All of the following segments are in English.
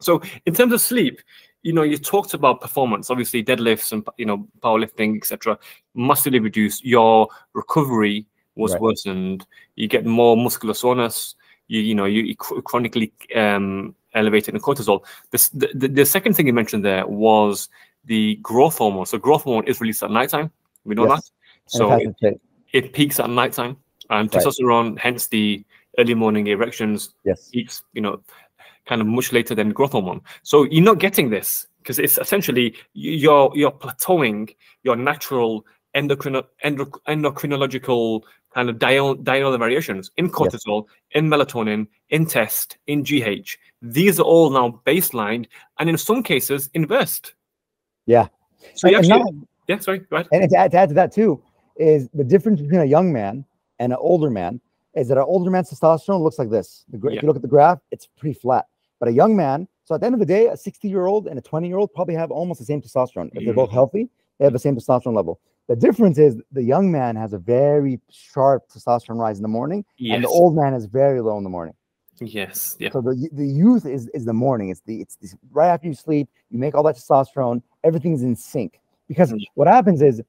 So in terms of sleep, you talked about performance, obviously deadlifts and, powerlifting, etc. massively reduced. Your recovery was worsened. You get more muscular soreness. You chronically elevated in cortisol. The second thing you mentioned there was the growth hormone. So growth hormone is released at nighttime. We know that. So it peaks at nighttime. And testosterone, hence the early morning erections, peaks, kind of much later than growth hormone. So you're not getting this because it's essentially you're plateauing your natural endocrinological kind of diurnal variations in cortisol, in melatonin, in test, in GH. These are all now baselined and in some cases inversed. Yeah. So you actually, sorry, go ahead. And to add to that too, is the difference between a young man and an older man is that an older man's testosterone looks like this. If you look at the graph, it's pretty flat. But a young man, so at the end of the day, a 60-year-old and a 20-year-old probably have almost the same testosterone. If they're both healthy, they have the same testosterone level. The difference is the young man has a very sharp testosterone rise in the morning, and the old man is very low in the morning. Yes. Yeah. So the youth is the morning. It's right after you sleep, you make all that testosterone, everything's in sync. Because what happens is,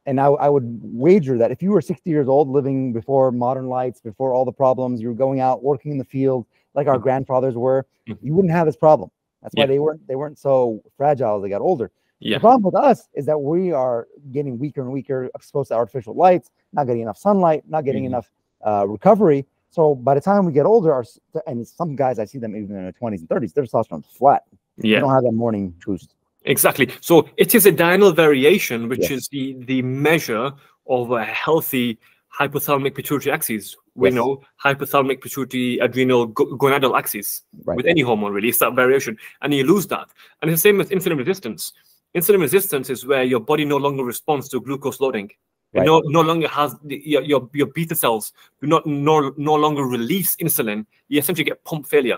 and I would wager that if you were 60 years old, living before modern lights, before all the problems, you were going out, working in the field, like our grandfathers were, you wouldn't have this problem. That's why they weren't so fragile as they got older. The problem with us is that we are getting weaker and weaker, exposed to artificial lights, not getting enough sunlight, not getting enough recovery. So by the time we get older, and some guys, I see them even in their 20s and 30s, their testosterone's flat. They don't have that morning boost. Exactly. So it is a diurnal variation, which is the measure of a healthy hypothalamic pituitary axis. We know hypothalamic pituitary adrenal gonadal axis with any hormone, really. It's that variation. And you lose that. And it's the same with insulin resistance. Insulin resistance is where your body no longer responds to glucose loading. It no longer has your beta cells do no longer release insulin. You essentially get pump failure.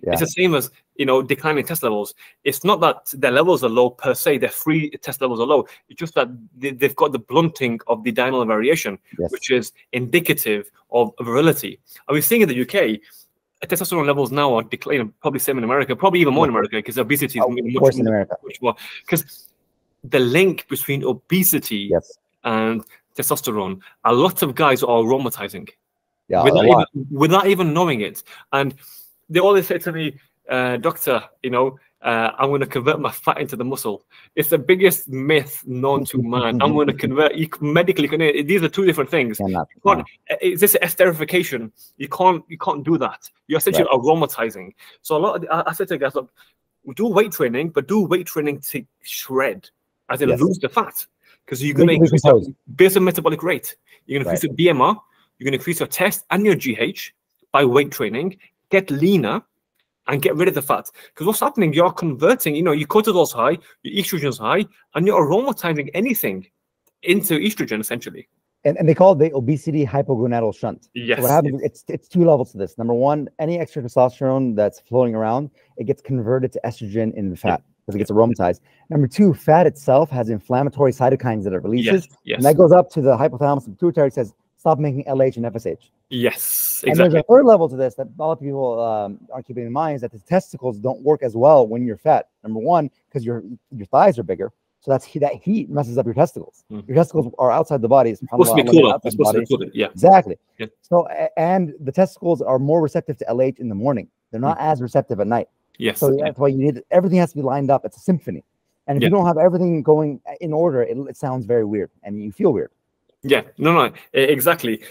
It's the same as declining test levels. It's not that their levels are low per se; their free test levels are low. It's just that they've got the blunting of the diurnal variation, which is indicative of virility. And we're seeing in the UK, testosterone levels now are declining. Probably same in America, probably even more in America, because obesity is much more. Because the link between obesity and testosterone, a lot of guys are aromatizing without even knowing it. And they always say to me, doctor, I'm going to convert my fat into the muscle. It's the biggest myth known to man. I'm going to convert medically. These are two different things. It's just esterification. You can't do that. You're essentially aromatizing. So I said to guys, look, do weight training, but do weight training to shred, as in lose the fat, because you're going to increase your basal metabolic rate. You're going to increase your BMR. You're going to increase your test and your GH by weight training. Get leaner and get rid of the fat. Because what's happening, you're converting, your cortisol's high, your estrogen's high, and you're aromatizing anything into estrogen, essentially. And they call it the obesity hypogonadal shunt. So what happens, it's two levels to this. Number one, any extra testosterone that's floating around, it gets converted to estrogen in the fat because it gets aromatized. Number two, fat itself has inflammatory cytokines that it releases. And that goes up to the hypothalamus and pituitary, says, stop making LH and FSH. Yes, exactly. And there's a third level to this that a lot of people are keeping in mind, is that the testicles don't work as well when you're fat. Number one, because your thighs are bigger. So that heat messes up your testicles. Your testicles are outside the body. It's supposed to be cooler. It's supposed to be cooler. Yeah. Exactly. Yeah. So, and the testicles are more receptive to LH in the morning. They're not as receptive at night. Yes. So that's why you need everything has to be lined up. It's a symphony. And if you don't have everything going in order, it sounds very weird and you feel weird. Yeah, no, exactly.